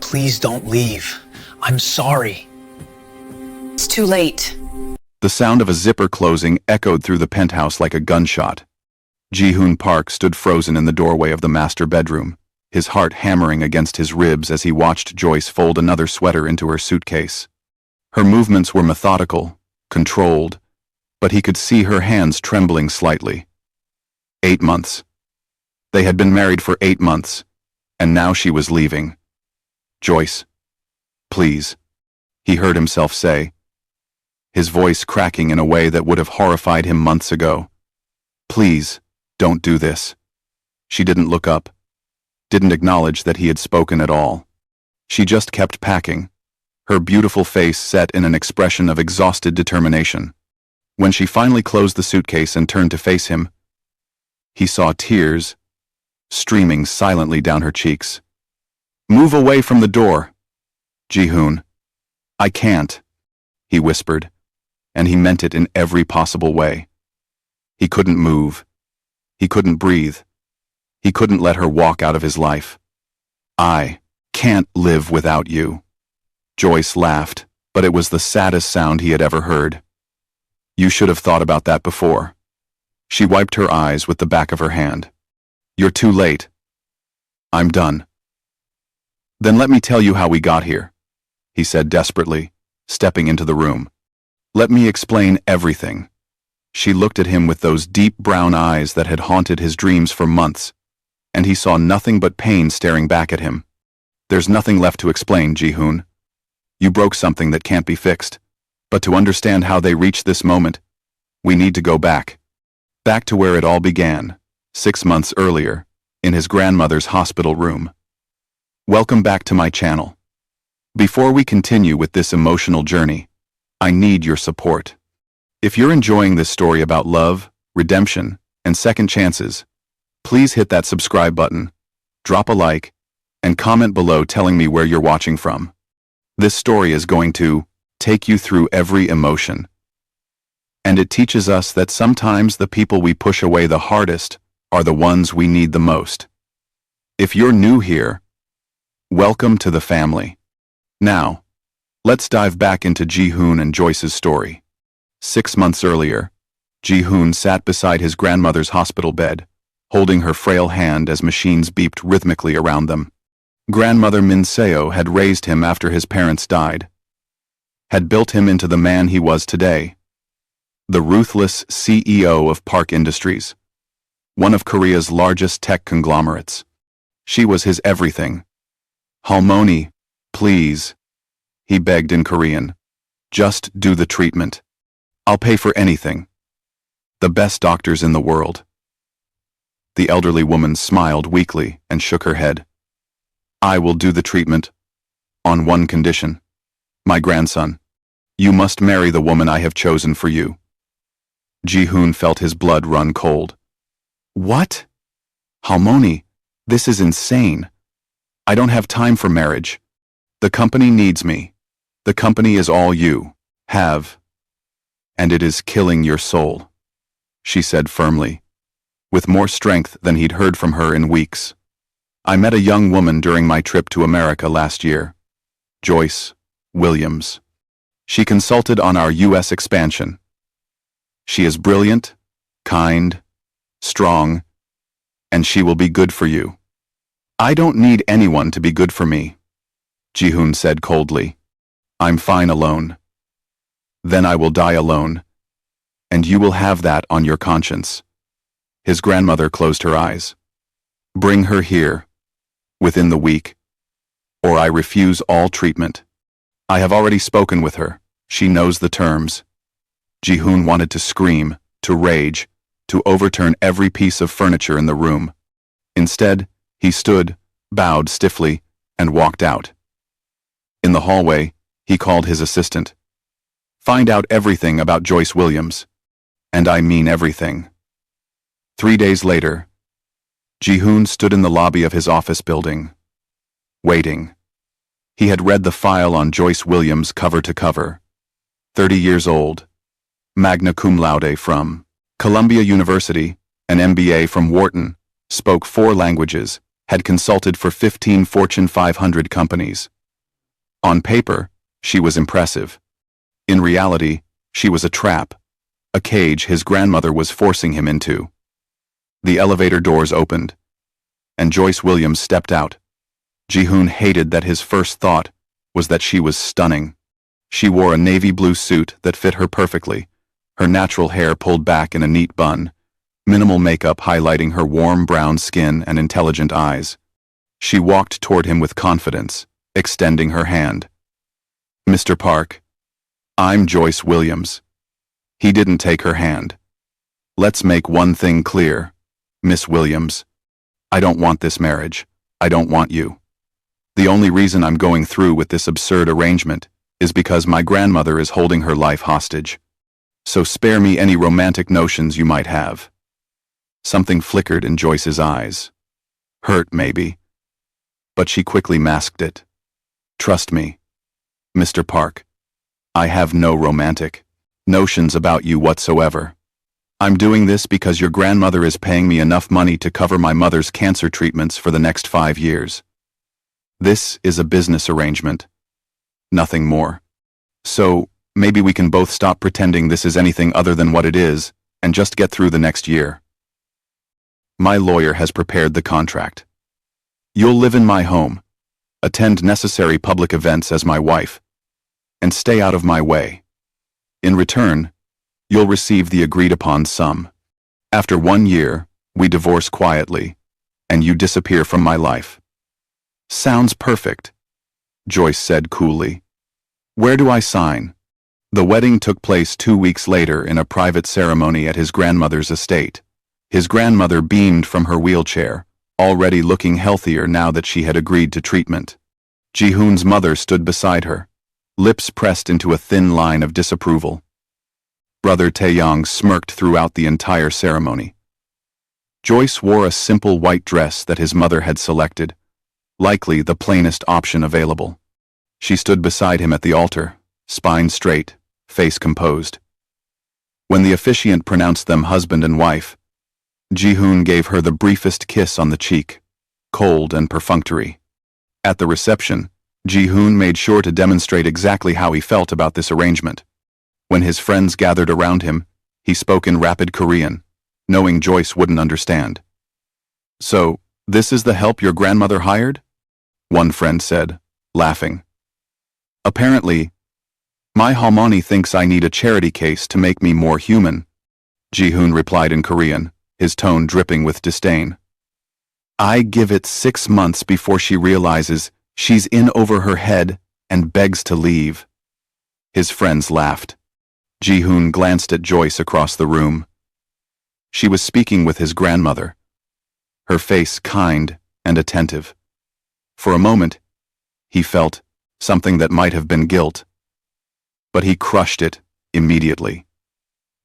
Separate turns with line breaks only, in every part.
please don't leave. I'm sorry.
It's too late.
The sound of a zipper closing echoed through the penthouse like a gunshot. Ji-hoon Park stood frozen in the doorway of the master bedroom, his heart hammering against his ribs as he watched Joyce fold another sweater into her suitcase. Her movements were methodical, controlled, but he could see her hands trembling slightly. 8 months. They had been married for 8 months, and now she was leaving. "Joyce, please," he heard himself say, his voice cracking in a way that would have horrified him months ago. "Please, don't do this." She didn't look up, didn't acknowledge that he had spoken at all. She just kept packing, her beautiful face set in an expression of exhausted determination. When she finally closed the suitcase and turned to face him, he saw tears streaming silently down her cheeks. "Move away from the door, Ji-hoon." "I can't," he whispered, and he meant it in every possible way. He couldn't move. He couldn't breathe. He couldn't let her walk out of his life. "I can't live without you." Joyce laughed, but it was the saddest sound he had ever heard. "You should have thought about that before." She wiped her eyes with the back of her hand. "You're too late. I'm done." "Then let me tell you how we got here," he said desperately, stepping into the room. "Let me explain everything." She looked at him with those deep brown eyes that had haunted his dreams for months, and he saw nothing but pain staring back at him. "There's nothing left to explain, Ji-hoon. You broke something that can't be fixed. But to understand how they reached this moment, we need to go back. Back to where it all began, 6 months earlier, in his grandmother's hospital room. Welcome back to my channel. Before we continue with this emotional journey, I need your support. If you're enjoying this story about love, redemption, and second chances, please hit that subscribe button, drop a like, and comment below telling me where you're watching from. This story is going to take you through every emotion. And it teaches us that sometimes the people we push away the hardest are the ones we need the most. If you're new here, welcome to the family. Now, let's dive back into Ji-hoon and Joyce's story. 6 months earlier, Ji-hoon sat beside his grandmother's hospital bed, holding her frail hand as machines beeped rhythmically around them. Grandmother Min Seo had raised him after his parents died, had built him into the man he was today, the ruthless CEO of Park Industries, one of Korea's largest tech conglomerates. She was his everything. "Halmoni, please," he begged in Korean. "Just do the treatment. I'll pay for anything. The best doctors in the world." The elderly woman smiled weakly and shook her head. "I will do the treatment, on one condition. My grandson, you must marry the woman I have chosen for you." Ji-hoon felt his blood run cold. "What? Halmoni, this is insane. I don't have time for marriage. The company needs me. The company is all you have. And it is killing your soul," she said firmly, with more strength than he'd heard from her in weeks. "I met a young woman during my trip to America last year, Joyce Williams. She consulted on our U.S. expansion. She is brilliant, kind, strong, and she will be good for you." "I don't need anyone to be good for me," Ji-hoon said coldly. "I'm fine alone. Then I will die alone, and you will have that on your conscience." His grandmother closed her eyes. "Bring her here, within the week, or I refuse all treatment. I have already spoken with her. She knows the terms." Ji-hoon wanted to scream, to rage, to overturn every piece of furniture in the room. Instead, he stood, bowed stiffly, and walked out. In the hallway, he called his assistant. "Find out everything about Joyce Williams. And I mean everything." 3 days later, Ji-hoon stood in the lobby of his office building, waiting. He had read the file on Joyce Williams cover to cover. 30 years old, magna cum laude from Columbia University, an MBA from Wharton, spoke 4 languages, had consulted for 15 Fortune 500 companies, On paper, she was impressive. In reality, she was a trap, a cage his grandmother was forcing him into. The elevator doors opened, and Joyce Williams stepped out. Ji-hoon hated that his first thought was that she was stunning. She wore a navy blue suit that fit her perfectly, her natural hair pulled back in a neat bun, minimal makeup highlighting her warm brown skin and intelligent eyes. She walked toward him with confidence, extending her hand. "Mr. Park, I'm Joyce Williams." He didn't take her hand. "Let's make one thing clear, Miss Williams. I don't want this marriage. I don't want you. The only reason I'm going through with this absurd arrangement is because my grandmother is holding her life hostage. So spare me any romantic notions you might have." Something flickered in Joyce's eyes. Hurt, maybe. But she quickly masked it. "Trust me, Mr. Park. I have no romantic notions about you whatsoever. I'm doing this because your grandmother is paying me enough money to cover my mother's cancer treatments for the next 5 years. This is a business arrangement. Nothing more. So, maybe we can both stop pretending this is anything other than what it is, and just get through the next year. My lawyer has prepared the contract. You'll live in my home, attend necessary public events as my wife, and stay out of my way. In return, you'll receive the agreed-upon sum. After 1 year, we divorce quietly, and you disappear from my life." "Sounds perfect," Joyce said coolly. "Where do I sign?" The wedding took place 2 weeks later in a private ceremony at his grandmother's estate. His grandmother beamed from her wheelchair, already looking healthier now that she had agreed to treatment. Ji-hoon's mother stood beside her, lips pressed into a thin line of disapproval. Brother Taeyong smirked throughout the entire ceremony. Joyce wore a simple white dress that his mother had selected, likely the plainest option available. She stood beside him at the altar, spine straight, face composed. When the officiant pronounced them husband and wife, Ji-hoon gave her the briefest kiss on the cheek, cold and perfunctory. At the reception, Ji-hoon made sure to demonstrate exactly how he felt about this arrangement. When his friends gathered around him, he spoke in rapid Korean, knowing Joyce wouldn't understand. "So, this is the help your grandmother hired?" one friend said, laughing. "Apparently, my halmoni thinks I need a charity case to make me more human," Ji-hoon replied in Korean, his tone dripping with disdain. "I give it 6 months before she realizes she's in over her head and begs to leave." His friends laughed. Ji-hoon glanced at Joyce across the room. She was speaking with his grandmother, her face kind and attentive. For a moment, he felt something that might have been guilt, but he crushed it immediately.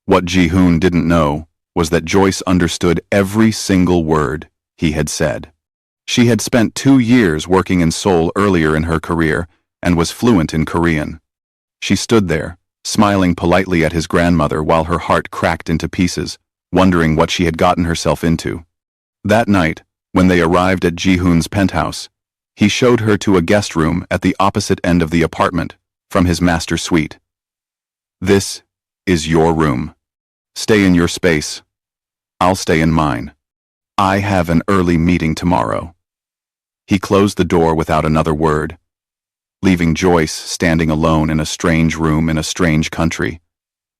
What Ji-hoon didn't know was that Joyce understood every single word he had said. She had spent 2 years working in Seoul earlier in her career and was fluent in Korean. She stood there, smiling politely at his grandmother while her heart cracked into pieces, wondering what she had gotten herself into. That night, when they arrived at Ji-hoon's penthouse, he showed her to a guest room at the opposite end of the apartment from his master suite. "This is your room. Stay in your space. I'll stay in mine. I have an early meeting tomorrow." He closed the door without another word, leaving Joyce standing alone in a strange room in a strange country,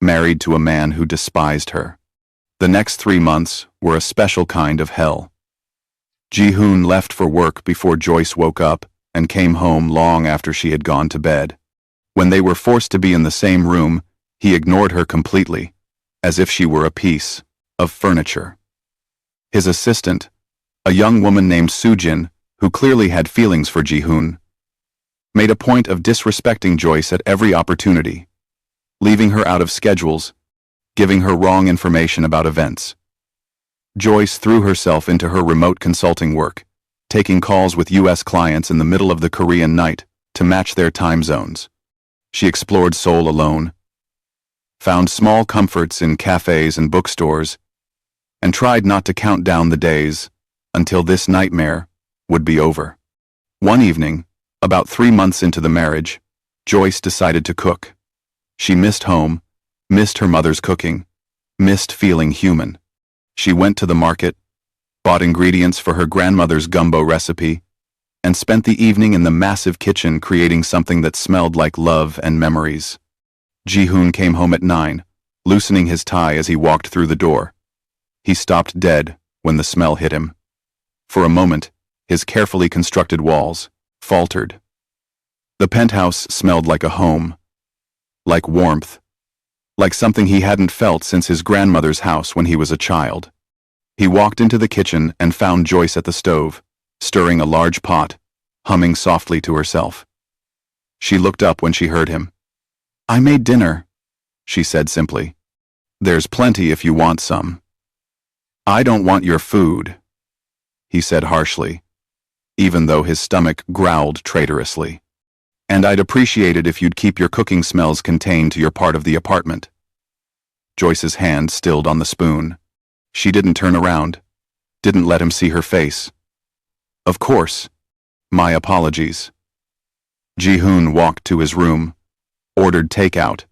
married to a man who despised her. The next 3 months were a special kind of hell. Ji-hoon left for work before Joyce woke up and came home long after she had gone to bed. When they were forced to be in the same room, he ignored her completely, as if she were a piece of furniture. His assistant, a young woman named Soo-jin, who clearly had feelings for Ji-hoon, made a point of disrespecting Joyce at every opportunity, leaving her out of schedules, giving her wrong information about events. Joyce threw herself into her remote consulting work, taking calls with U.S. clients in the middle of the Korean night to match their time zones. She explored Seoul alone, found small comforts in cafes and bookstores, and tried not to count down the days until this nightmare would be over. One evening, About 3 months into the marriage, Joyce decided to cook. She missed home, missed her mother's cooking, missed feeling human. She went to the market, bought ingredients for her grandmother's gumbo recipe, and spent the evening in the massive kitchen creating something that smelled like love and memories. Ji-hoon came home at 9, loosening his tie as he walked through the door. He stopped dead when the smell hit him. For a moment, his carefully constructed walls faltered. The penthouse smelled like a home, like warmth, like something he hadn't felt since his grandmother's house when he was a child. He walked into the kitchen and found Joyce at the stove, stirring a large pot, humming softly to herself. She looked up when she heard him. "I made dinner," she said simply. "There's plenty if you want some." "I don't want your food," he said harshly, even though his stomach growled traitorously. "And I'd appreciate it if you'd keep your cooking smells contained to your part of the apartment." Joyce's hand stilled on the spoon. She didn't turn around, didn't let him see her face. "Of course. My apologies." Ji-hoon walked to his room, ordered takeout,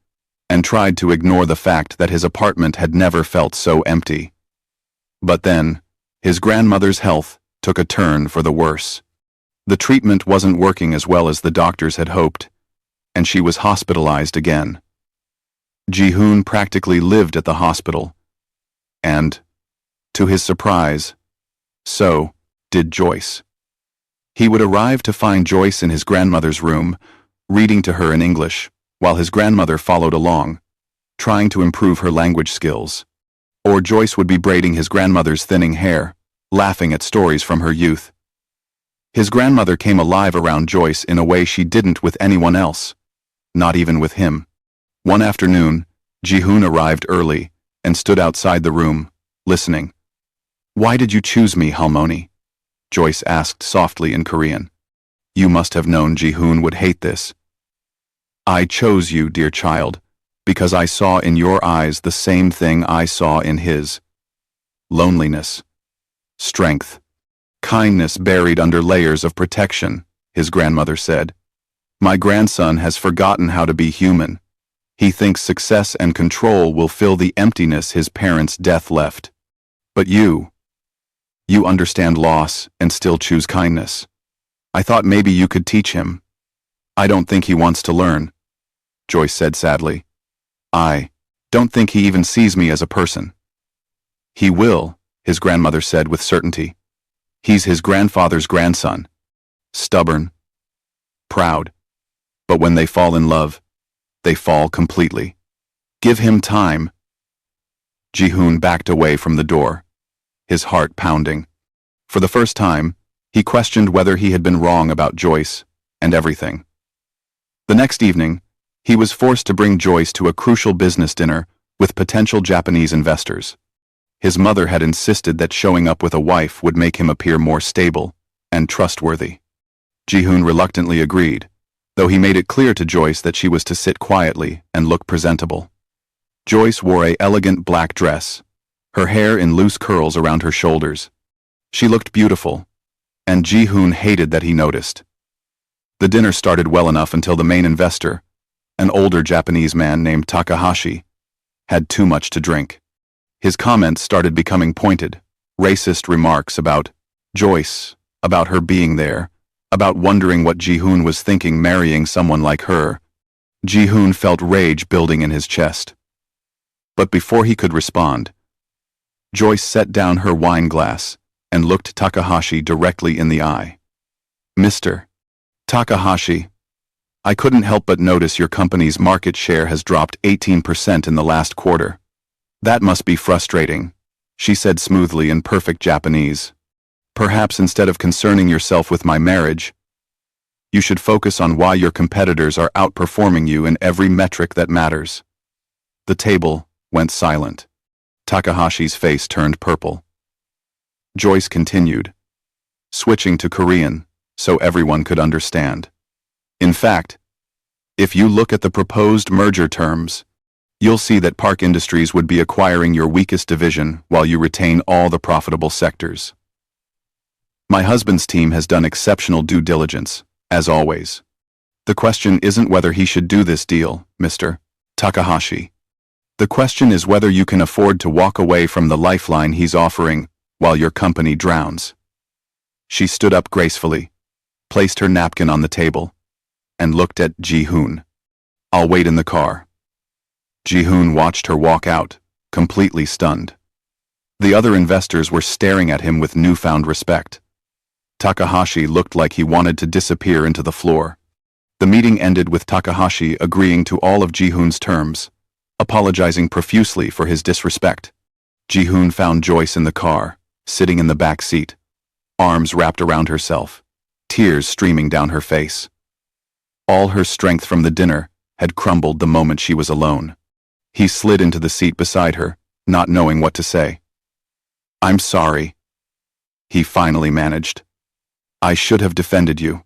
and tried to ignore the fact that his apartment had never felt so empty. But then, his grandmother's health took a turn for the worse. The treatment wasn't working as well as the doctors had hoped, and she was hospitalized again. Ji-hoon practically lived at the hospital, and, to his surprise, so did Joyce. He would arrive to find Joyce in his grandmother's room, reading to her in English, while his grandmother followed along, trying to improve her language skills. Or Joyce would be braiding his grandmother's thinning hair, laughing at stories from her youth. His grandmother came alive around Joyce in a way she didn't with anyone else, not even with him. One afternoon, Ji-hoon arrived early and stood outside the room, listening. "Why did you choose me, Halmoni?" Joyce asked softly in Korean. You must have known Ji-hoon would hate this. "I chose you, dear child, because I saw in your eyes the same thing I saw in his. Loneliness, strength, kindness buried under layers of protection," his grandmother said. "My grandson has forgotten how to be human. He thinks success and control will fill the emptiness his parents' death left. But you understand loss and still choose kindness. I thought maybe you could teach him." "I don't think he wants to learn," Joyce said sadly. "I don't think he even sees me as a person." "He will," his grandmother said with certainty. "He's his grandfather's grandson. Stubborn, proud. But when they fall in love, they fall completely. Give him time." Ji-hoon backed away from the door, his heart pounding. For the first time, he questioned whether he had been wrong about Joyce and everything. The next evening, he was forced to bring Joyce to a crucial business dinner with potential Japanese investors. His mother had insisted that showing up with a wife would make him appear more stable and trustworthy. Ji-hoon reluctantly agreed, though he made it clear to Joyce that she was to sit quietly and look presentable. Joyce wore an elegant black dress, her hair in loose curls around her shoulders. She looked beautiful, and Ji-hoon hated that he noticed. The dinner started well enough until the main investor, an older Japanese man named Takahashi, had too much to drink. His comments started becoming pointed, racist remarks about Joyce, about her being there, about wondering what Ji-hoon was thinking marrying someone like her. Ji-hoon felt rage building in his chest. But before he could respond, Joyce set down her wine glass and looked Takahashi directly in the eye. "Mr. Takahashi, I couldn't help but notice your company's market share has dropped 18% in the last quarter. That must be frustrating," she said smoothly in perfect Japanese. "Perhaps instead of concerning yourself with my marriage, you should focus on why your competitors are outperforming you in every metric that matters." The table went silent. Takahashi's face turned purple. Joyce continued, switching to Korean so everyone could understand. "In fact, if you look at the proposed merger terms, you'll see that Park Industries would be acquiring your weakest division while you retain all the profitable sectors. My husband's team has done exceptional due diligence, as always. The question isn't whether he should do this deal, Mr. Takahashi. The question is whether you can afford to walk away from the lifeline he's offering while your company drowns. She stood up gracefully, placed her napkin on the table, and looked at Ji-hoon. I'll wait in the car. Ji-hoon watched her walk out, completely stunned. The other investors were staring at him with newfound respect. Takahashi looked like he wanted to disappear into the floor. The meeting ended with Takahashi agreeing to all of Ji-hoon's terms, apologizing profusely for his disrespect. Ji-hoon found Joyce in the car, sitting in the back seat, arms wrapped around herself, tears streaming down her face. All her strength from the dinner had crumbled the moment she was alone. He slid into the seat beside her, not knowing what to say. I'm sorry, he finally managed. I should have defended you.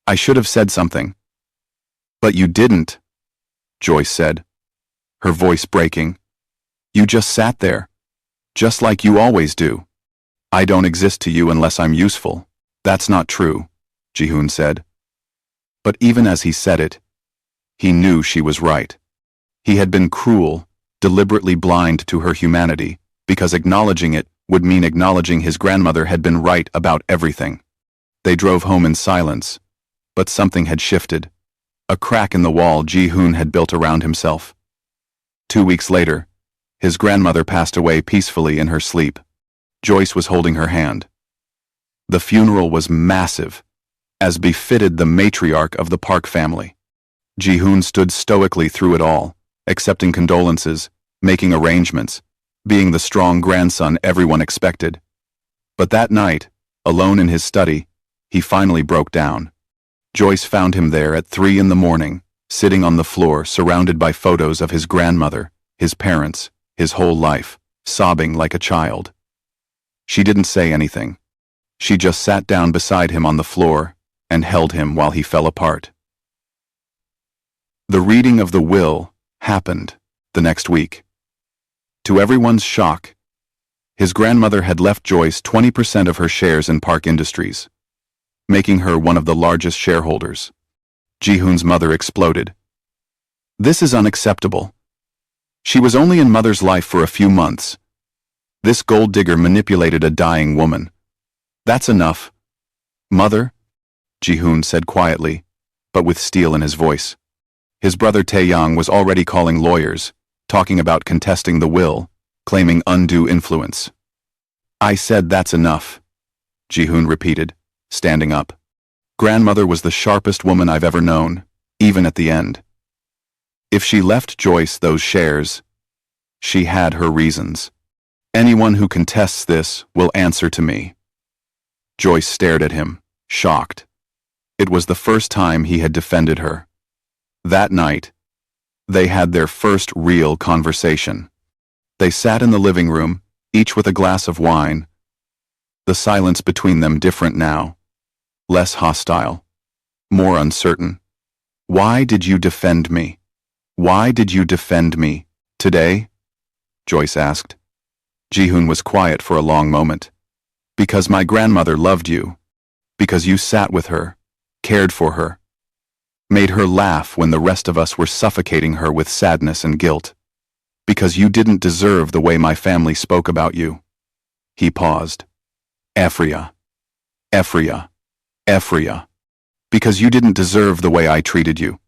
I should have said something. But you didn't, Joyce said, her voice breaking. You just sat there, just like you always do. I don't exist to you unless I'm useful. That's not true, Ji-hoon said. But even as he said it, he knew she was right. He had been cruel, deliberately blind to her humanity, because acknowledging it would mean acknowledging his grandmother had been right about everything. They drove home in silence, but something had shifted. A crack in the wall Ji-hoon had built around himself. 2 weeks later, his grandmother passed away peacefully in her sleep. Joyce was holding her hand. The funeral was massive, as befitted the matriarch of the Park family. Ji-hoon stood stoically through it all, accepting condolences, making arrangements, being the strong grandson everyone expected. But that night, alone in his study, he finally broke down. Joyce found him there at 3 a.m, sitting on the floor surrounded by photos of his grandmother, his parents, his whole life, sobbing like a child. She didn't say anything. She just sat down beside him on the floor and held him while he fell apart. The reading of the will happened the next week. To everyone's shock, his grandmother had left Joyce 20% of her shares in Park Industries, making her one of the largest shareholders. Ji-hoon's mother exploded. This is unacceptable. She was only in Mother's life for a few months. This gold digger manipulated a dying woman. That's enough. Mother, Ji-hoon said quietly, but with steel in his voice. His brother Tae-young was already calling lawyers, talking about contesting the will, claiming undue influence. I said that's enough, Ji-hoon repeated, standing up. Grandmother was the sharpest woman I've ever known, even at the end. If she left Joyce those shares, she had her reasons. Anyone who contests this will answer to me. Joyce stared at him, shocked. It was the first time he had defended her. That night, they had their first real conversation. They sat in the living room, each with a glass of wine. The silence between them different now. Less hostile. More uncertain. Why did you defend me? Why did you defend me, today? Joyce asked. Ji-hoon was quiet for a long moment. Because my grandmother loved you. Because you sat with her, cared for her, made her laugh when the rest of us were suffocating her with sadness and guilt. Because you didn't deserve the way my family spoke about you. He paused. Ephria. Ephria. Ephria. Because you didn't deserve the way I treated you.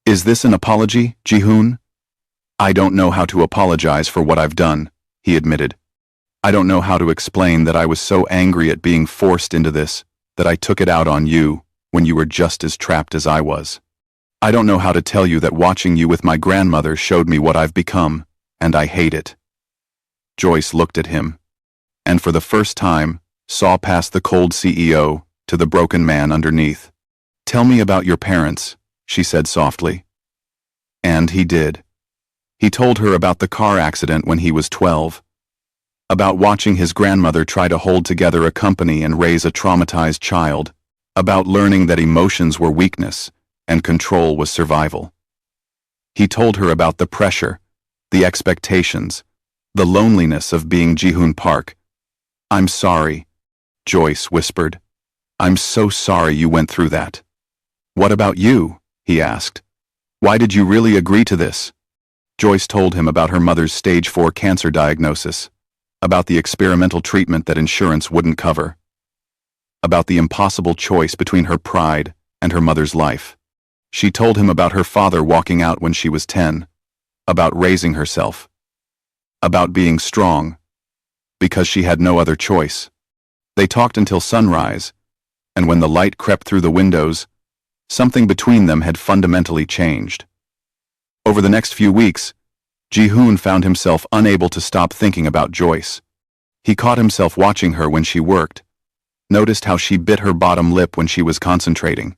Is this an apology, Ji-hoon? I don't know how to apologize for what I've done, he admitted. I don't know how to explain that I was so angry at being forced into this, that I took it out on you when you were just as trapped as I was. I don't know how to tell you that watching you with my grandmother showed me what I've become, and I hate it. Joyce looked at him, and for the first time, saw past the cold CEO to the broken man underneath. Tell me about your parents, she said softly. And he did. He told her about the car accident when he was 12, about watching his grandmother try to hold together a company and raise a traumatized child, about learning that emotions were weakness and control was survival. He told her about the pressure, the expectations, the loneliness of being Ji-hoon Park. I'm sorry, Joyce whispered. I'm so sorry you went through that. "What about you?" he asked. "Why did you really agree to this?" Joyce told him about her mother's stage 4 cancer diagnosis, about the experimental treatment that insurance wouldn't cover, about the impossible choice between her pride and her mother's life. She told him about her father walking out when she was 10, about raising herself, about being strong, because she had no other choice. They talked until sunrise, and when the light crept through the windows, something between them had fundamentally changed. Over the next few weeks, Ji-hoon found himself unable to stop thinking about Joyce. He caught himself watching her when she worked, noticed how she bit her bottom lip when she was concentrating.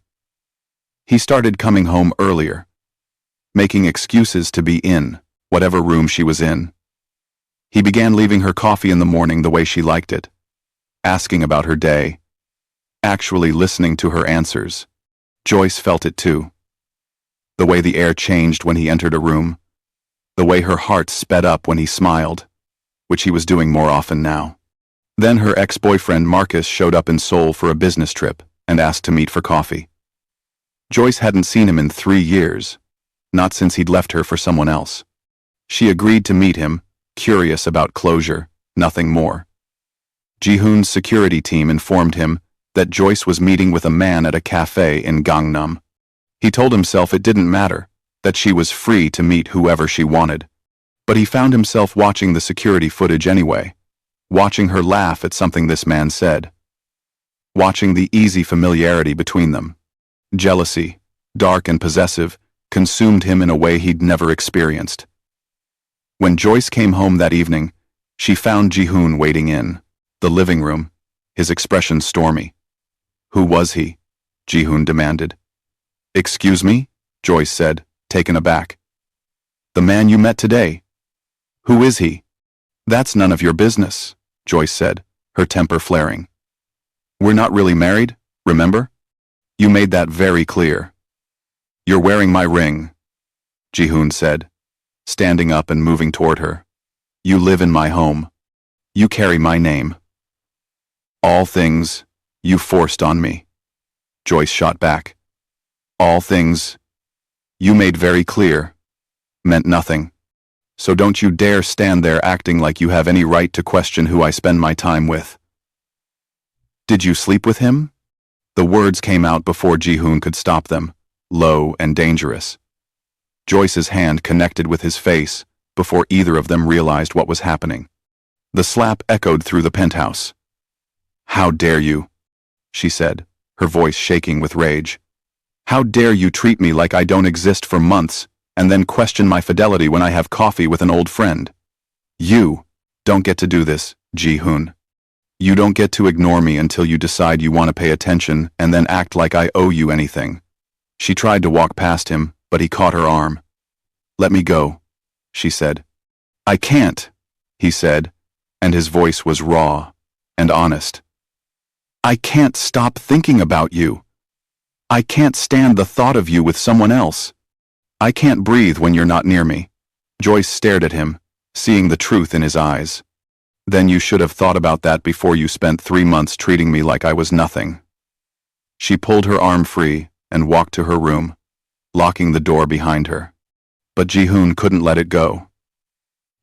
He started coming home earlier, making excuses to be in whatever room she was in. He began leaving her coffee in the morning the way she liked it, asking about her day, actually listening to her answers. Joyce felt it too. The way the air changed when he entered a room, the way her heart sped up when he smiled, which he was doing more often now. Then her ex-boyfriend Marcus showed up in Seoul for a business trip and asked to meet for coffee. Joyce hadn't seen him in 3 years, not since he'd left her for someone else. She agreed to meet him, curious about closure, nothing more. Ji-hoon's security team informed him that Joyce was meeting with a man at a cafe in Gangnam. He told himself it didn't matter, that she was free to meet whoever she wanted. But he found himself watching the security footage anyway, watching her laugh at something this man said, watching the easy familiarity between them. Jealousy, dark and possessive, consumed him in a way he'd never experienced. When Joyce came home that evening, she found Ji-hoon waiting in the living room, his expression stormy. "Who was he?" Ji-hoon demanded. "Excuse me?" Joyce said, taken aback. "The man you met today. Who is he?" "That's none of your business," Joyce said, her temper flaring. "We're not really married, remember? You made that very clear." "You're wearing my ring," Ji-hoon said, standing up and moving toward her. "You live in my home. You carry my name. All things you forced on me," Joyce shot back. "All things you made very clear meant nothing. So don't you dare stand there acting like you have any right to question who I spend my time with." "Did you sleep with him?" The words came out before Ji-hoon could stop them, low and dangerous. Joyce's hand connected with his face before either of them realized what was happening. The slap echoed through the penthouse. "How dare you?" she said, her voice shaking with rage. "How dare you treat me like I don't exist for months and then question my fidelity when I have coffee with an old friend? You don't get to do this, Ji-hoon. You don't get to ignore me until you decide you want to pay attention and then act like I owe you anything." She tried to walk past him, but he caught her arm. "Let me go," she said. "I can't," he said, and his voice was raw and honest. "I can't stop thinking about you. I can't stand the thought of you with someone else. I can't breathe when you're not near me." Joyce stared at him, seeing the truth in his eyes. "Then you should have thought about that before you spent 3 months treating me like I was nothing." She pulled her arm free and walked to her room, locking the door behind her. But Ji-hoon couldn't let it go.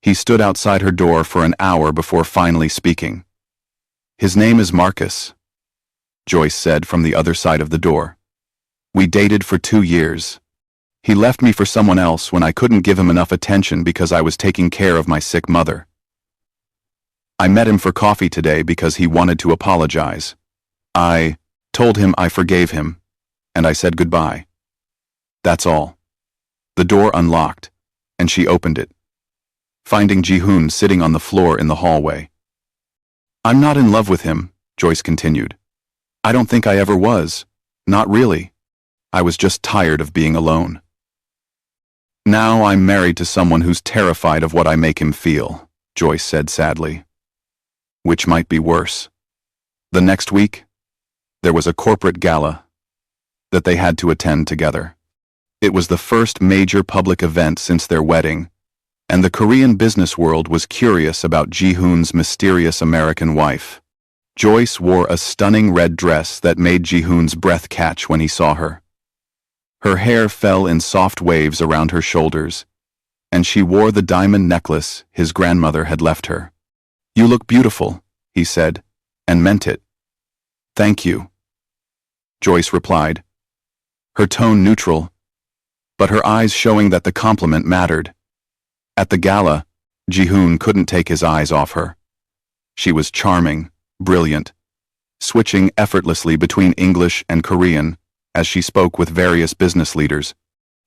He stood outside her door for an hour before finally speaking. "His name is Marcus," Joyce said from the other side of the door. "We dated for 2 years. He left me for someone else when I couldn't give him enough attention because I was taking care of my sick mother. I met him for coffee today because he wanted to apologize. I told him I forgave him, and I said goodbye. That's all." The door unlocked, and she opened it, finding Ji-hoon sitting on the floor in the hallway. "I'm not in love with him," Joyce continued. "I don't think I ever was. Not really. I was just tired of being alone. Now I'm married to someone who's terrified of what I make him feel," Joyce said sadly. Which might be worse. The next week, there was a corporate gala that they had to attend together. It was the first major public event since their wedding, and the Korean business world was curious about Ji-hoon's mysterious American wife. Joyce wore a stunning red dress that made Ji-hoon's breath catch when he saw her. Her hair fell in soft waves around her shoulders, and she wore the diamond necklace his grandmother had left her. "You look beautiful," he said, and meant it. "Thank you," Joyce replied, her tone neutral, but her eyes showing that the compliment mattered. At the gala, Ji-hoon couldn't take his eyes off her. She was charming, brilliant, switching effortlessly between English and Korean as she spoke with various business leaders.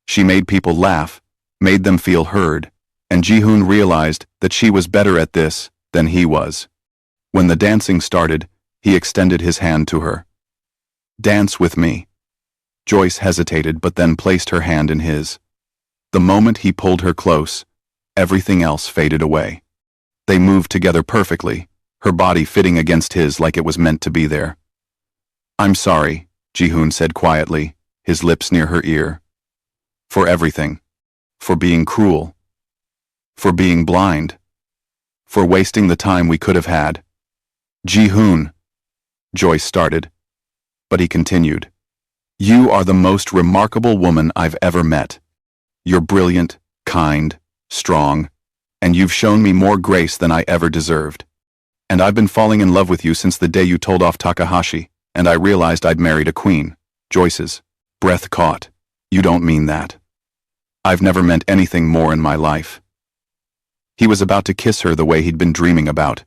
She made people laugh, made them feel heard, and Ji-hoon realized that she was better at this than he was. When the dancing started, he extended his hand to her. "Dance with me." Joyce hesitated but then placed her hand in his. The moment he pulled her close, everything else faded away. They moved together perfectly, her body fitting against his like it was meant to be there. "I'm sorry," Ji-hoon said quietly, his lips near her ear. "For everything. For being cruel. For being blind. For wasting the time we could have had." "Ji-hoon," Joyce started, but he continued. "You are the most remarkable woman I've ever met. You're brilliant, kind, strong, and you've shown me more grace than I ever deserved. And I've been falling in love with you since the day you told off Takahashi, and I realized I'd married a queen." Joyce's breath caught. "You don't mean that. I've never meant anything more in my life." He was about to kiss her the way he'd been dreaming about,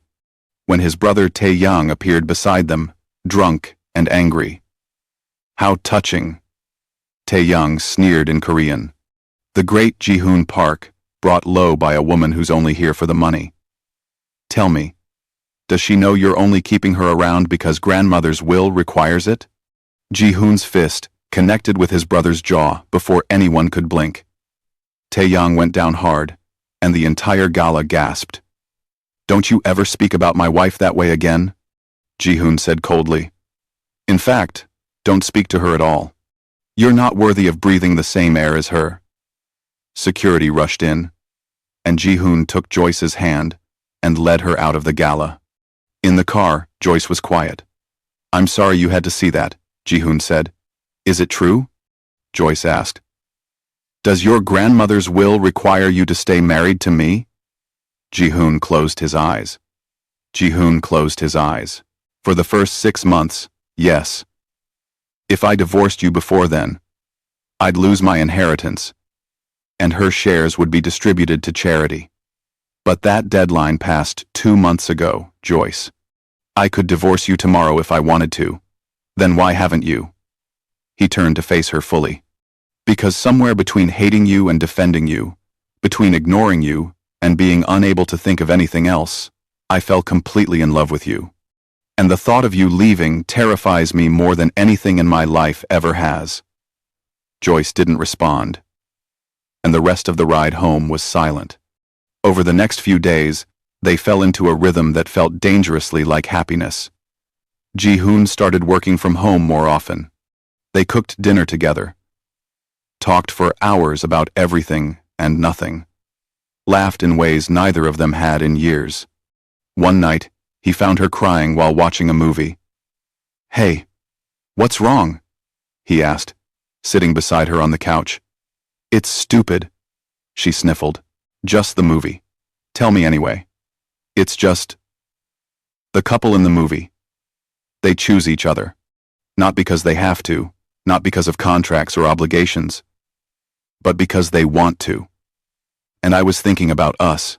when his brother Tae-young appeared beside them, drunk and angry. "How touching," Tae-young sneered in Korean. "The great Ji-hoon Park, brought low by a woman who's only here for the money. Tell me, does she know you're only keeping her around because grandmother's will requires it?" Ji-hoon's fist connected with his brother's jaw before anyone could blink. Tae-young went down hard, and the entire gala gasped. "Don't you ever speak about my wife that way again," Ji-hoon said coldly. "In fact, don't speak to her at all. You're not worthy of breathing the same air as her." Security rushed in, and Ji-hoon took Joyce's hand and led her out of the gala. In the car, Joyce was quiet. "I'm sorry you had to see that," Ji-hoon said. "Is it true?" Joyce asked. "Does your grandmother's will require you to stay married to me?" Ji-hoon closed his eyes. Ji-hoon closed his eyes. "For the first 6 months, yes. If I divorced you before then, I'd lose my inheritance, and her shares would be distributed to charity. But that deadline passed 2 months ago, Joyce. I could divorce you tomorrow if I wanted to. Then why haven't you?" He turned to face her fully. "Because somewhere between hating you and defending you, between ignoring you and being unable to think of anything else, I fell completely in love with you. And the thought of you leaving terrifies me more than anything in my life ever has." Joyce didn't respond, and the rest of the ride home was silent. Over the next few days, they fell into a rhythm that felt dangerously like happiness. Ji-hoon started working from home more often. They cooked dinner together, talked for hours about everything and nothing, laughed in ways neither of them had in years. One night, he found her crying while watching a movie. "Hey, what's wrong?" he asked, sitting beside her on the couch. "It's stupid," she sniffled. "Just the movie. Tell me anyway." "It's just the couple in the movie. They choose each other. Not because they have to, not because of contracts or obligations, but because they want to. And I was thinking about us,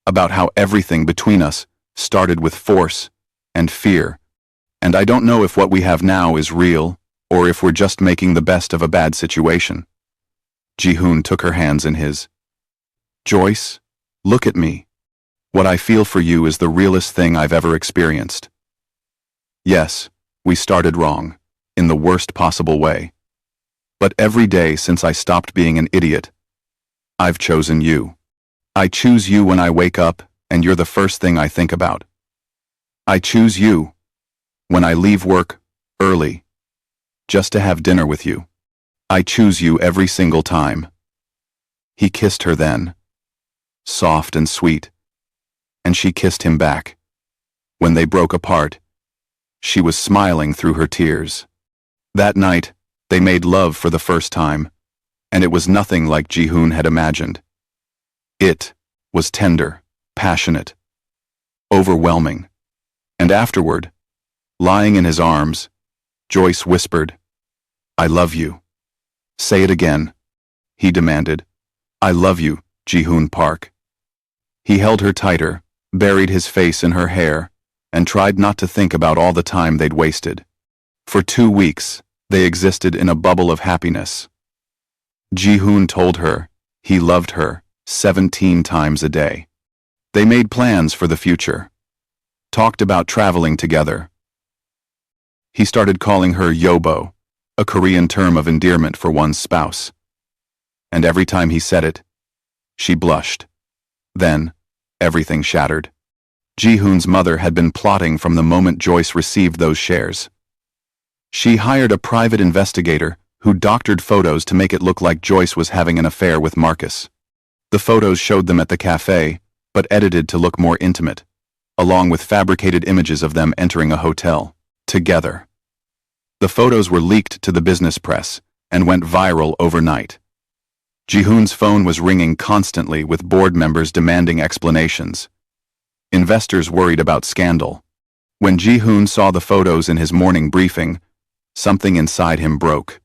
about how everything between us started with force and fear, and I don't know if what we have now is real or if we're just making the best of a bad situation." Ji-hoon took her hands in his. "Joyce, look at me. What I feel for you is the realest thing I've ever experienced. Yes, we started wrong, in the worst possible way. But every day since I stopped being an idiot, I've chosen you. I choose you when I wake up, and you're the first thing I think about. I choose you when I leave work early, just to have dinner with you. I choose you every single time." He kissed her then, soft and sweet, and she kissed him back. When they broke apart, she was smiling through her tears. That night, They made love for the first time, and it was nothing like Ji-hoon had imagined. It was tender, passionate, overwhelming. And afterward, lying in his arms, Joyce whispered, "I love you." "Say it again," he demanded. "I love you, Ji-hoon Park." He held her tighter, buried his face in her hair, and tried not to think about all the time they'd wasted. For 2 weeks, they existed in a bubble of happiness. Ji-hoon told her he loved her 17 times a day. They made plans for the future, talked about traveling together. He started calling her Yobo, a Korean term of endearment for one's spouse. And every time he said it, she blushed. Then, everything shattered. Ji-hoon's mother had been plotting from the moment Joyce received those shares. She hired a private investigator who doctored photos to make it look like Joyce was having an affair with Marcus. The photos showed them at the cafe, but edited to look more intimate, along with fabricated images of them entering a hotel, together. The photos were leaked to the business press and went viral overnight. Ji-hoon's phone was ringing constantly with board members demanding explanations. Investors worried about scandal. When Ji-hoon saw the photos in his morning briefing, something inside him broke.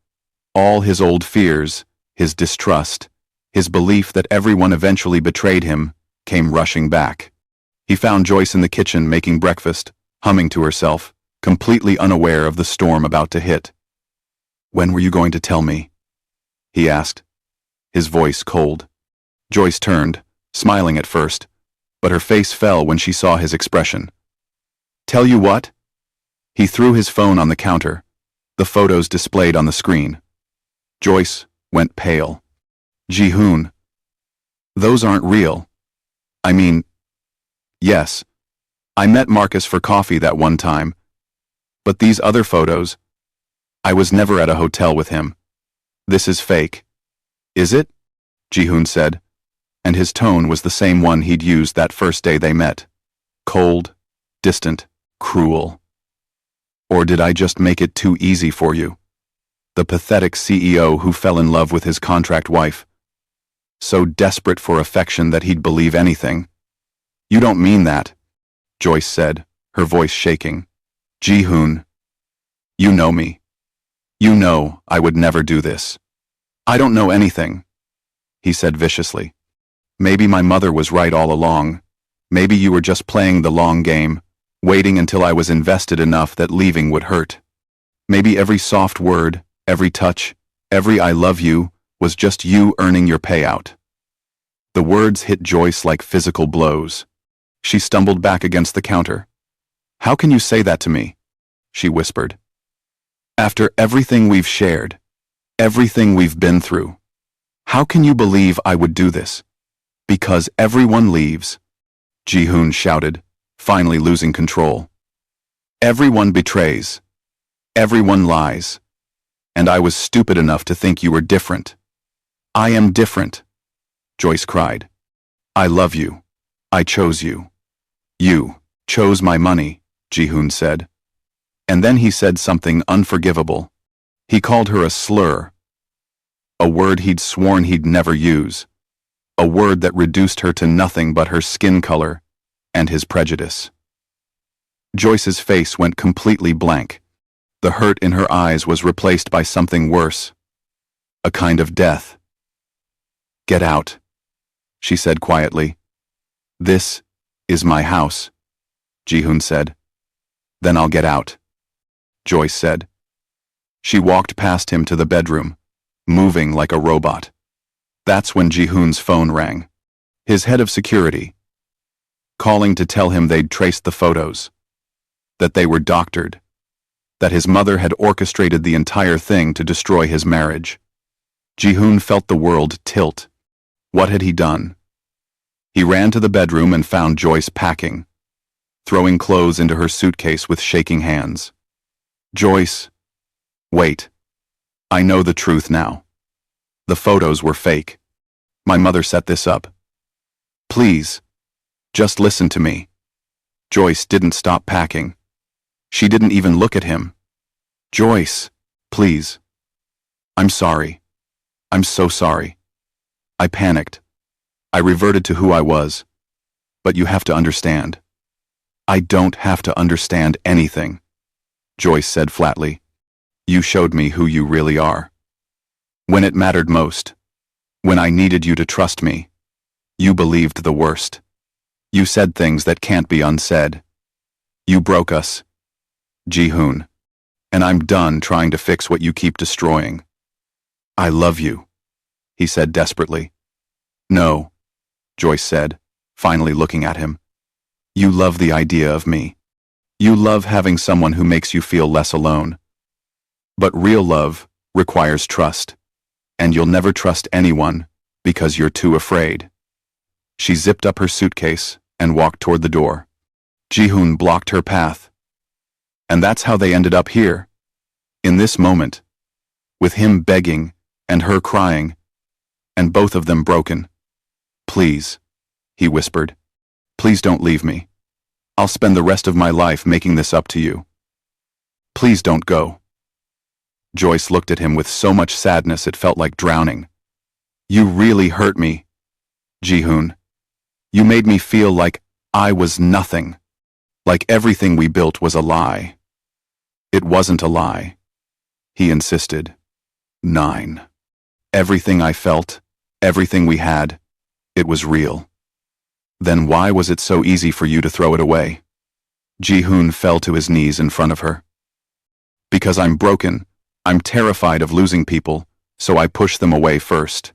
All his old fears, his distrust, his belief that everyone eventually betrayed him, came rushing back. He found Joyce in the kitchen making breakfast, humming to herself, completely unaware of the storm about to hit. "When were you going to tell me?" he asked, his voice cold. Joyce turned, smiling at first, but her face fell when she saw his expression. "Tell you what?" He threw his phone on the counter, the photos displayed on the screen. Joyce went pale. "Ji-hoon, those aren't real. I mean, yes, I met Marcus for coffee that one time, but these other photos, I was never at a hotel with him. This is fake." "Is it?" Ji-hoon said, and his tone was the same one he'd used that first day they met. Cold, distant, cruel. "Or did I just make it too easy for you? The pathetic CEO who fell in love with his contract wife, so desperate for affection that he'd believe anything." "You don't mean that," Joyce said, her voice shaking. "Ji-hoon, you know me. You know I would never do this." "I don't know anything," he said viciously. "Maybe my mother was right all along. Maybe you were just playing the long game, waiting until I was invested enough that leaving would hurt. Maybe every soft word, every touch, every I love you, was just you earning your payout." The words hit Joyce like physical blows. She stumbled back against the counter. "How can you say that to me?" she whispered. "After everything we've shared, everything we've been through, how can you believe I would do this? Because everyone leaves," Ji-hoon shouted, finally losing control. "Everyone betrays. Everyone lies. And I was stupid enough to think you were different. I am different," Joyce cried. "I love you. I chose you." "You chose my money," Ji-hoon said. And then he said something unforgivable. He called her a slur, a word he'd sworn he'd never use, a word that reduced her to nothing but her skin color and his prejudice. Joyce's face went completely blank. The hurt in her eyes was replaced by something worse, a kind of death. "Get out," she said quietly. "This is my house," Ji-hoon said. "Then I'll get out," Joyce said. She walked past him to the bedroom, moving like a robot. That's when Ji-hoon's phone rang. His head of security, calling to tell him they'd traced the photos, that they were doctored, that his mother had orchestrated the entire thing to destroy his marriage. Ji-hoon felt the world tilt. What had he done? He ran to the bedroom and found Joyce packing, throwing clothes into her suitcase with shaking hands. "Joyce, wait. I know the truth now. The photos were fake. My mother set this up. Please, just listen to me." Joyce didn't stop packing. She didn't even look at him. "Joyce, please." I'm sorry. I'm so sorry. I panicked. I reverted to who I was. But you have to understand. I don't have to understand anything, Joyce said flatly. You showed me who you really are. When it mattered most, when I needed you to trust me, you believed the worst. You said things that can't be unsaid. You broke us, Ji-hoon, and I'm done trying to fix what you keep destroying. I love you, he said desperately. No, Joyce said, finally looking at him. You love the idea of me. You love having someone who makes you feel less alone. But real love requires trust, and you'll never trust anyone because you're too afraid. She zipped up her suitcase and walked toward the door. Ji-hoon blocked her path. And that's how they ended up here, in this moment, with him begging and her crying, and both of them broken. Please, he whispered, please don't leave me. I'll spend the rest of my life making this up to you. Please don't go. Joyce looked at him with so much sadness it felt like drowning. You really hurt me, Ji-hoon. You made me feel like I was nothing, like everything we built was a lie. It wasn't a lie, he insisted. 9. Everything I felt, everything we had, it was real. Then why was it so easy for you to throw it away? Ji-hoon fell to his knees in front of her. Because I'm broken, I'm terrified of losing people, so I push them away first.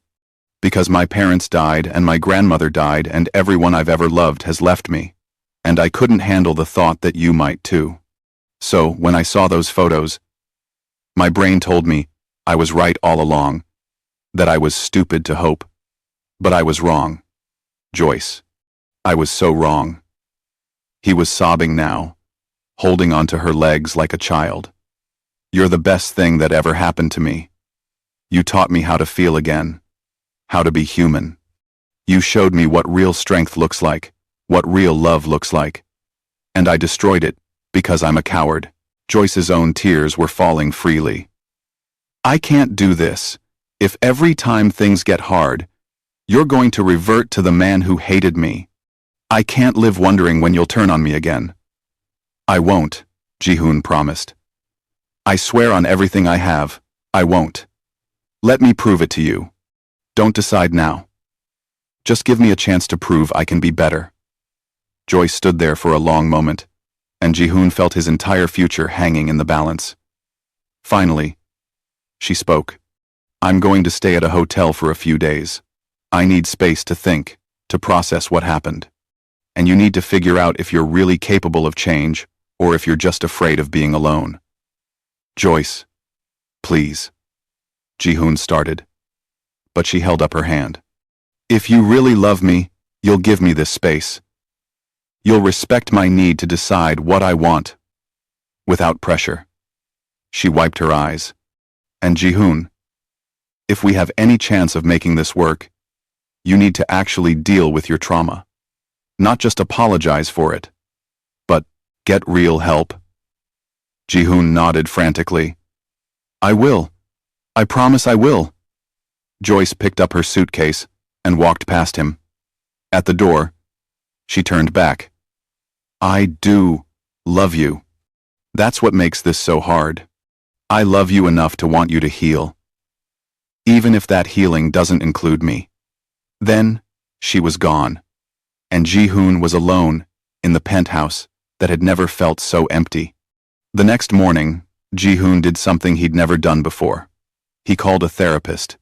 Because my parents died and my grandmother died and everyone I've ever loved has left me, and I couldn't handle the thought that you might too. So, when I saw those photos, my brain told me I was right all along, that I was stupid to hope. But I was wrong. Joyce. I was so wrong. He was sobbing now, holding onto her legs like a child. You're the best thing that ever happened to me. You taught me how to feel again, how to be human. You showed me what real strength looks like, what real love looks like. And I destroyed it, because I'm a coward. Joyce's own tears were falling freely. I can't do this. If every time things get hard, you're going to revert to the man who hated me. I can't live wondering when you'll turn on me again. I won't, Ji-hoon promised. I swear on everything I have, I won't. Let me prove it to you. Don't decide now. Just give me a chance to prove I can be better. Joyce stood there for a long moment, and Ji-hoon felt his entire future hanging in the balance. Finally, she spoke. I'm going to stay at a hotel for a few days. I need space to think, to process what happened. And you need to figure out if you're really capable of change, or if you're just afraid of being alone. Joyce, please. Ji-hoon started, but she held up her hand. If you really love me, you'll give me this space. You'll respect my need to decide what I want, without pressure. She wiped her eyes. And Ji-hoon, if we have any chance of making this work, you need to actually deal with your trauma. Not just apologize for it, but get real help. Ji-hoon nodded frantically. I will. I promise I will. Joyce picked up her suitcase and walked past him. At the door, she turned back. I do love you. That's what makes this so hard. I love you enough to want you to heal. Even if that healing doesn't include me. Then, she was gone. And Ji-hoon was alone in the penthouse that had never felt so empty. The next morning, Ji-hoon did something he'd never done before. He called a therapist.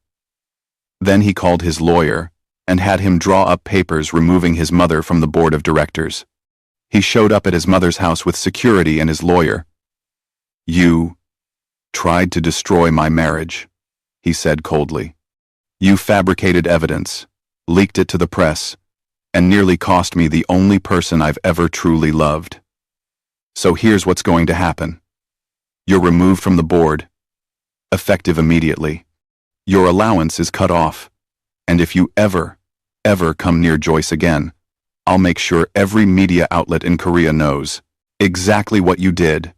Then he called his lawyer and had him draw up papers removing his mother from the board of directors. He showed up at his mother's house with security and his lawyer. You tried to destroy my marriage, he said coldly. You fabricated evidence, leaked it to the press, and nearly cost me the only person I've ever truly loved. So here's what's going to happen. You're removed from the board, effective immediately. Your allowance is cut off, and if you ever come near Joyce again, I'll make sure every media outlet in Korea knows exactly what you did.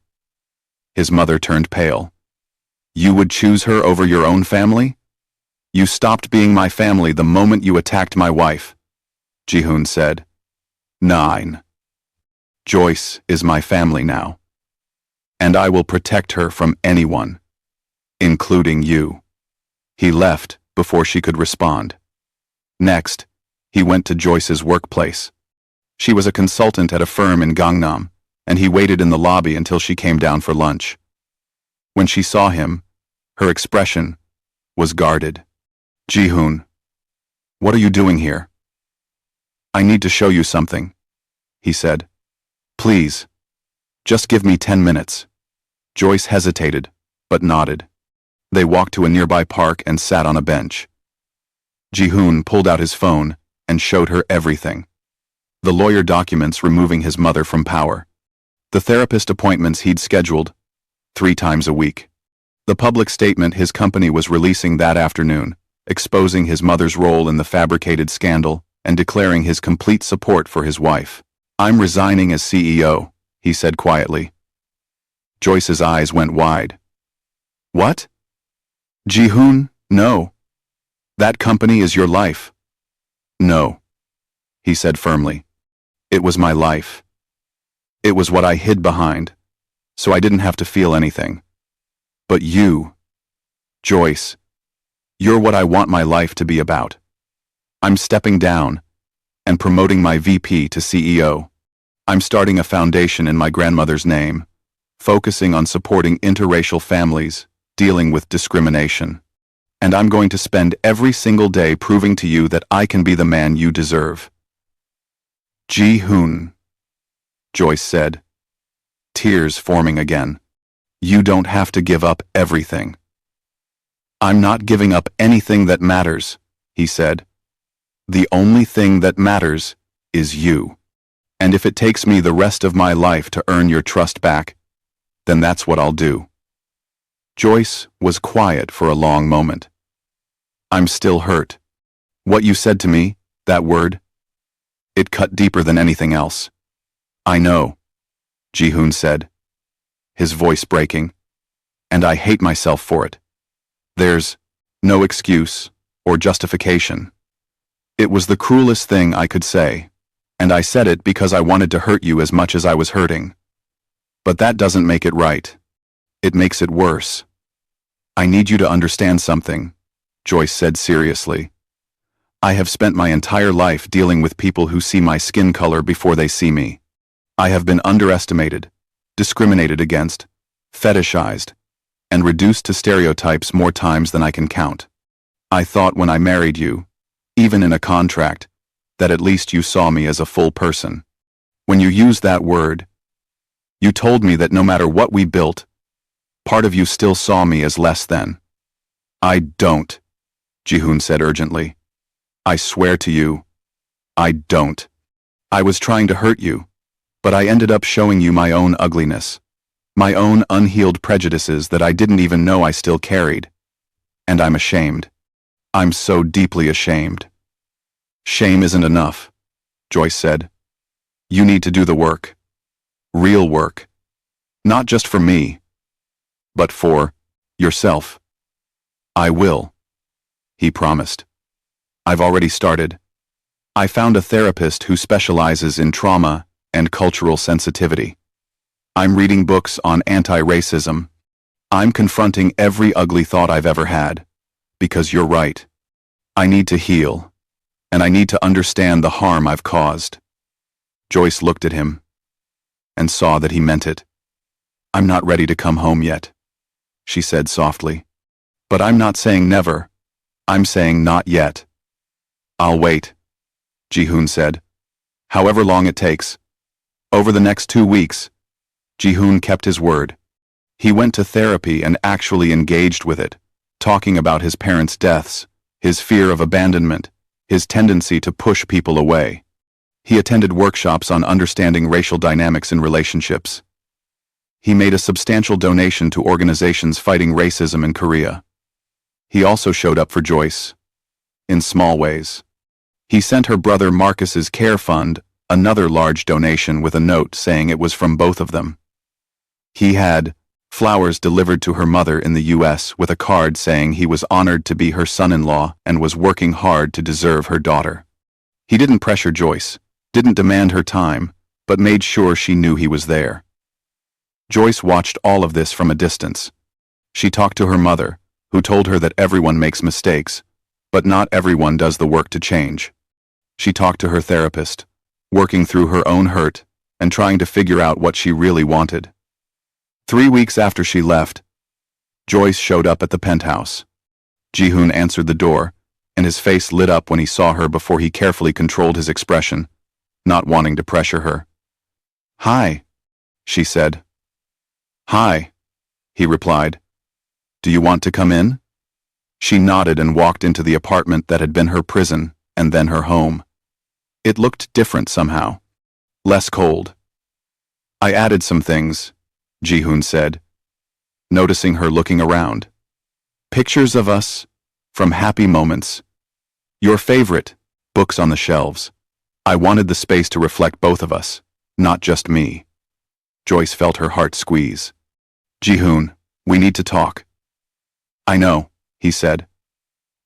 His mother turned pale. You would choose her over your own family? You stopped being my family the moment you attacked my wife, Ji-hoon said. 9. Joyce is my family now. And I will protect her from anyone, including you. He left before she could respond. Next, he went to Joyce's workplace. She was a consultant at a firm in Gangnam, and he waited in the lobby until she came down for lunch. When she saw him, her expression was guarded. Ji-hoon, what are you doing here? I need to show you something, he said. Please, just give me 10 minutes. Joyce hesitated, but nodded. They walked to a nearby park and sat on a bench. Ji-hoon pulled out his phone and showed her everything. The lawyer documents removing his mother from power. The therapist appointments he'd scheduled 3 times a week. The public statement his company was releasing that afternoon, exposing his mother's role in the fabricated scandal and declaring his complete support for his wife. I'm resigning as CEO, he said quietly. Joyce's eyes went wide. What? Ji-hoon, no. That company is your life. No, he said firmly. It was my life. It was what I hid behind, so I didn't have to feel anything. But you, Joyce, you're what I want my life to be about. I'm stepping down and promoting my VP to CEO. I'm starting a foundation in my grandmother's name, focusing on supporting interracial families, dealing with discrimination. And I'm going to spend every single day proving to you that I can be the man you deserve. Ji-hoon, Joyce said, tears forming again. You don't have to give up everything. I'm not giving up anything that matters, he said. The only thing that matters is you. And if it takes me the rest of my life to earn your trust back, then that's what I'll do. Joyce was quiet for a long moment. I'm still hurt. What you said to me, that word, it cut deeper than anything else. I know, Ji-hoon said, his voice breaking, and I hate myself for it. There's no excuse or justification. It was the cruelest thing I could say, and I said it because I wanted to hurt you as much as I was hurting. But that doesn't make it right. It makes it worse. I need you to understand something, Joyce said seriously. I have spent my entire life dealing with people who see my skin color before they see me. I have been underestimated, discriminated against, fetishized, and reduced to stereotypes more times than I can count. I thought when I married you, even in a contract, that at least you saw me as a full person. When you used that word, you told me that no matter what we built, part of you still saw me as less than. I don't, Ji-hoon said urgently. I swear to you, I don't. I was trying to hurt you, but I ended up showing you my own ugliness, my own unhealed prejudices that I didn't even know I still carried. And I'm ashamed. I'm so deeply ashamed. Shame isn't enough, Joyce said. You need to do the work. Real work. Not just for me, but for yourself. I will, he promised. I've already started. I found a therapist who specializes in trauma and cultural sensitivity. I'm reading books on anti-racism. I'm confronting every ugly thought I've ever had, because you're right. I need to heal, and I need to understand the harm I've caused. Joyce looked at him and saw that he meant it. I'm not ready to come home yet, she said softly. But I'm not saying never. I'm saying not yet. I'll wait, Ji-hoon said. However long it takes. Over the next 2 weeks, Ji-hoon kept his word. He went to therapy and actually engaged with it, talking about his parents' deaths, his fear of abandonment, his tendency to push people away. He attended workshops on understanding racial dynamics in relationships. He made a substantial donation to organizations fighting racism in Korea. He also showed up for Joyce, in small ways. He sent her brother Marcus's care fund another large donation with a note saying it was from both of them. He had Flowers delivered to her mother in the US with a card saying he was honored to be her son-in-law and was working hard to deserve her daughter. He didn't pressure Joyce, didn't demand her time, but made sure she knew he was there. Joyce watched all of this from a distance. She talked to her mother, who told her that everyone makes mistakes, but not everyone does the work to change. She talked to her therapist, working through her own hurt and trying to figure out what she really wanted. 3 weeks after she left, Joyce showed up at the penthouse. Ji-hoon answered the door, and his face lit up when he saw her before he carefully controlled his expression, not wanting to pressure her. "Hi," she said. "Hi," he replied. "Do you want to come in?" She nodded and walked into the apartment that had been her prison and then her home. It looked different somehow, less cold. "I added some things," Ji-hoon said, noticing her looking around. "Pictures of us, from happy moments. Your favorite, books on the shelves. I wanted the space to reflect both of us, not just me." Joyce felt her heart squeeze. "Ji-hoon, we need to talk." "I know," he said,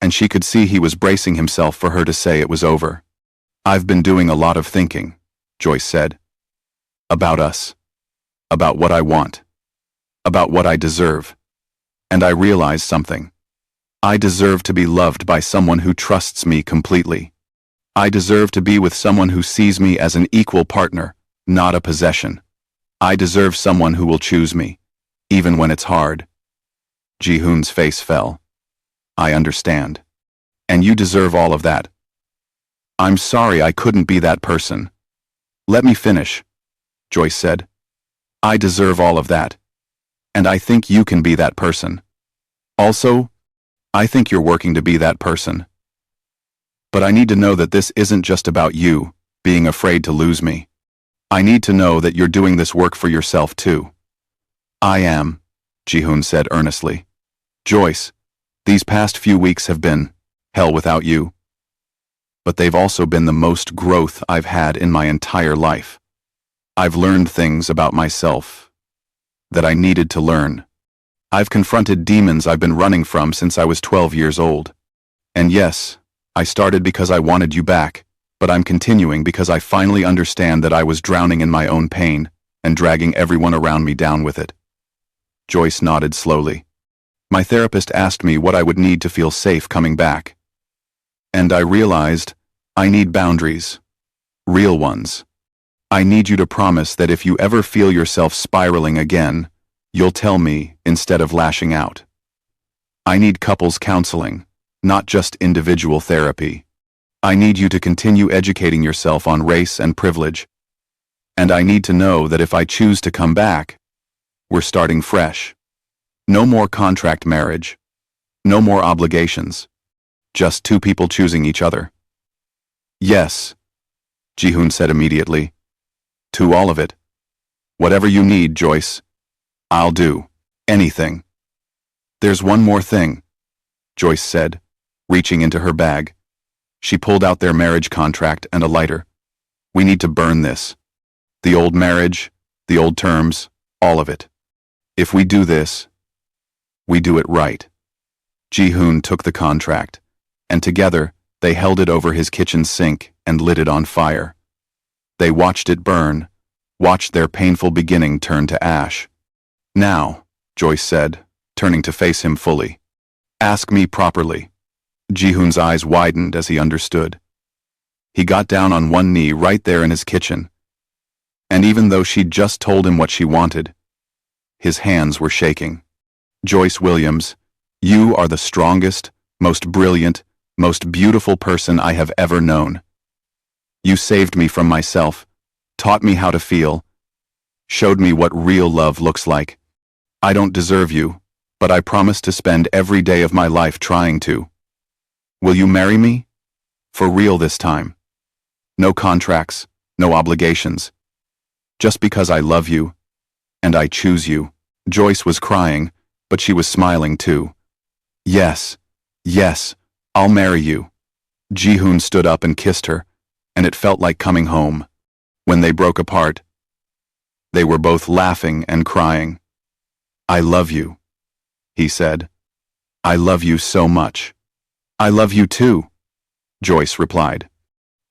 and she could see he was bracing himself for her to say it was over. "I've been doing a lot of thinking," Joyce said. "About us. About what I want. About what I deserve. And I realized something. I deserve to be loved by someone who trusts me completely. I deserve to be with someone who sees me as an equal partner, not a possession. I deserve someone who will choose me, even when it's hard." Ji-hoon's face fell. "I understand. And you deserve all of that." "I'm sorry I couldn't be that person." "Let me finish," Joyce said. "I deserve all of that. And I think you can be that person. Also, I think you're working to be that person. But I need to know that this isn't just about you, being afraid to lose me. I need to know that you're doing this work for yourself too." "I am," Ji-hoon said earnestly. "Joyce, these past few weeks have been hell without you. But they've also been the most growth I've had in my entire life. I've learned things about myself that I needed to learn. I've confronted demons I've been running from since I was 12 years old. And yes, I started because I wanted you back, but I'm continuing because I finally understand that I was drowning in my own pain and dragging everyone around me down with it." Joyce nodded slowly. "My therapist asked me what I would need to feel safe coming back. And I realized I need boundaries. Real ones. I need you to promise that if you ever feel yourself spiraling again, you'll tell me instead of lashing out. I need couples counseling, not just individual therapy. I need you to continue educating yourself on race and privilege. And I need to know that if I choose to come back, we're starting fresh. No more contract marriage. No more obligations. Just two people choosing each other." "Yes," Ji-hoon said immediately. "To all of it. Whatever you need, Joyce. I'll do anything." "There's one more thing," Joyce said, reaching into her bag. She pulled out their marriage contract and a lighter. "We need to burn this. The old marriage, the old terms, all of it. If we do this, we do it right." Ji-hoon took the contract, and together they held it over his kitchen sink and lit it on fire. They watched it burn, watched their painful beginning turn to ash. "Now," Joyce said, turning to face him fully, "ask me properly." Ji-hoon's eyes widened as he understood. He got down on one knee right there in his kitchen, and even though she'd just told him what she wanted, his hands were shaking. "Joyce Williams, you are the strongest, most brilliant, most beautiful person I have ever known. You saved me from myself, taught me how to feel, showed me what real love looks like. I don't deserve you, but I promise to spend every day of my life trying to. Will you marry me? For real this time. No contracts, no obligations. Just because I love you, and I choose you." Joyce was crying, but she was smiling too. "Yes, yes, I'll marry you." Ji-hoon stood up and kissed her, and it felt like coming home. When they broke apart, they were both laughing and crying. I love you, he said. I love you so much. I love you too, Joyce replied.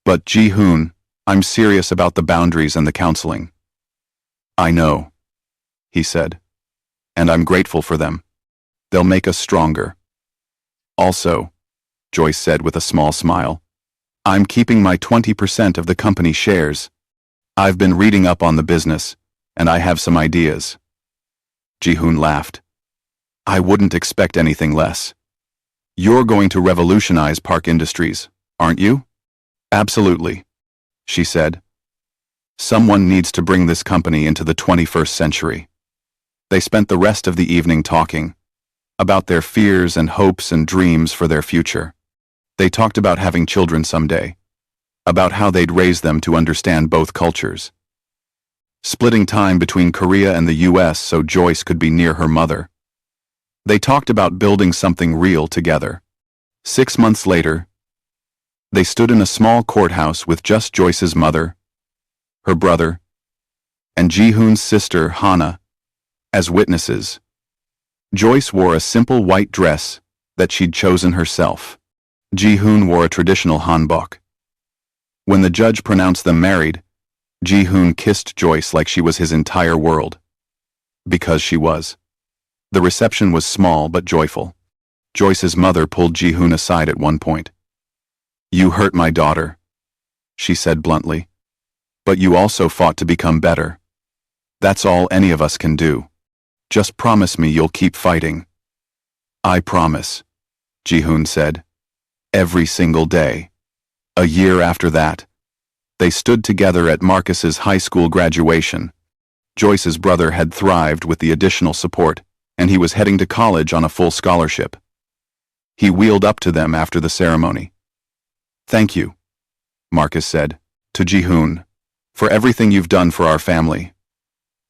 But Ji-hoon, I'm serious about the boundaries and the counseling. I know, he said. And I'm grateful for them. They'll make us stronger. Also, Joyce said with a small smile, I'm keeping my 20% of the company shares. I've been reading up on the business, and I have some ideas. Ji-hoon laughed. I wouldn't expect anything less. You're going to revolutionize Park Industries, aren't you? Absolutely, she said. Someone needs to bring this company into the 21st century. They spent the rest of the evening talking about their fears and hopes and dreams for their future. They talked about having children someday, about how they'd raise them to understand both cultures, splitting time between Korea and the US so Joyce could be near her mother. They talked about building something real together. 6 months later, they stood in a small courthouse with just Joyce's mother, her brother, and Ji-hoon's sister, Hana, as witnesses. Joyce wore a simple white dress that she'd chosen herself. Ji-hoon wore a traditional hanbok. When the judge pronounced them married, Ji-hoon kissed Joyce like she was his entire world. Because she was. The reception was small but joyful. Joyce's mother pulled Ji-hoon aside at one point. You hurt my daughter, she said bluntly. But you also fought to become better. That's all any of us can do. Just promise me you'll keep fighting. I promise, Ji-hoon said. Every single day. A year after that, they stood together at Marcus's high school graduation. Joyce's brother had thrived with the additional support, and he was heading to college on a full scholarship. He wheeled up to them after the ceremony. Thank you, Marcus said, to Ji-hoon, for everything you've done for our family.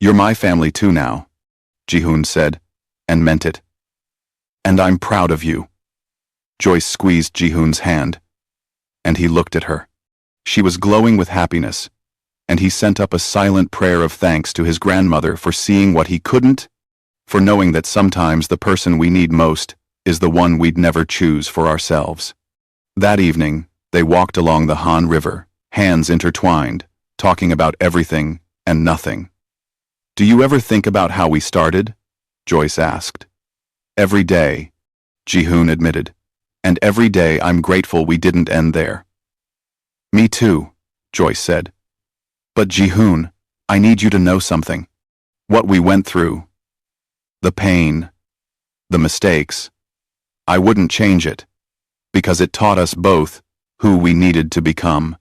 You're my family too now, Ji-hoon said, and meant it. And I'm proud of you. Joyce squeezed Ji-hoon's hand, and he looked at her. She was glowing with happiness, and he sent up a silent prayer of thanks to his grandmother for seeing what he couldn't, for knowing that sometimes the person we need most is the one we'd never choose for ourselves. That evening, they walked along the Han River, hands intertwined, talking about everything and nothing. Do you ever think about how we started? Joyce asked. Every day, Ji-hoon admitted. And every day I'm grateful we didn't end there. Me too, Joyce said. But Ji-hoon, I need you to know something. What we went through, the pain, the mistakes, I wouldn't change it, because it taught us both who we needed to become.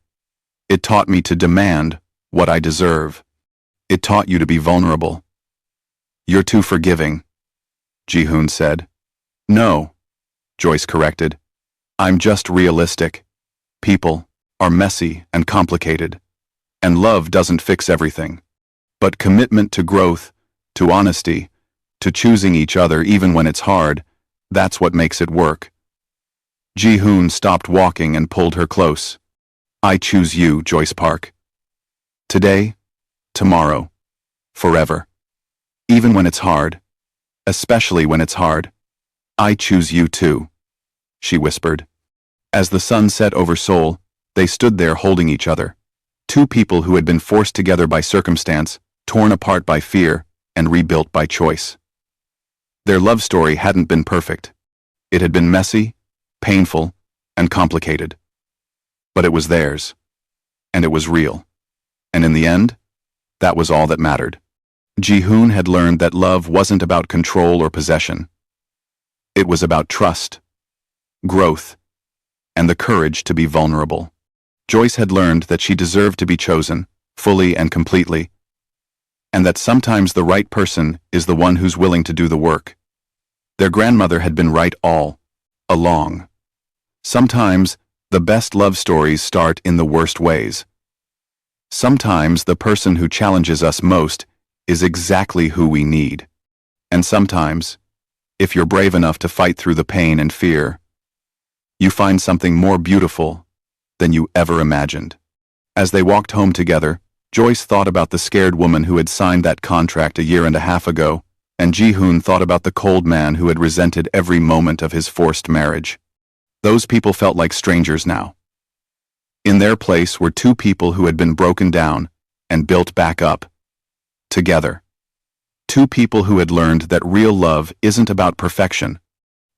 It taught me to demand what I deserve. It taught you to be vulnerable. You're too forgiving, Ji-hoon said. No, Joyce corrected. I'm just realistic. People are messy and complicated, and love doesn't fix everything. But commitment to growth, to honesty, to choosing each other even when it's hard, that's what makes it work. Ji-hoon stopped walking and pulled her close. I choose you, Joyce Park. Today, tomorrow, forever. Even when it's hard, especially when it's hard. I choose you too, she whispered. As the sun set over Seoul, they stood there holding each other. Two people who had been forced together by circumstance, torn apart by fear, and rebuilt by choice. Their love story hadn't been perfect. It had been messy, painful, and complicated. But it was theirs. And it was real. And in the end, that was all that mattered. Ji-hoon had learned that love wasn't about control or possession. It was about trust, growth, and the courage to be vulnerable. Joyce had learned that she deserved to be chosen, fully and completely, and that sometimes the right person is the one who's willing to do the work. Their grandmother had been right all along. Sometimes the best love stories start in the worst ways. Sometimes the person who challenges us most is exactly who we need. And sometimes, if you're brave enough to fight through the pain and fear, you find something more beautiful than you ever imagined. As they walked home together, Joyce thought about the scared woman who had signed that contract a year and a half ago, and Ji-hoon thought about the cold man who had resented every moment of his forced marriage. Those people felt like strangers now. In their place were two people who had been broken down and built back up. Together. Two people who had learned that real love isn't about perfection.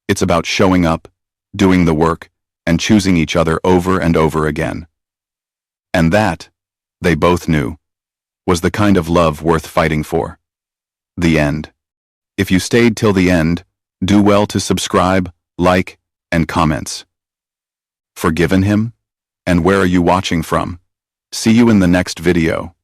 It's about showing up, doing the work, and choosing each other over and over again. And that, they both knew, was the kind of love worth fighting for. The end. If you stayed till the end, do well to subscribe, like, and comments. Forgiven him? And where are you watching from? See you in the next video.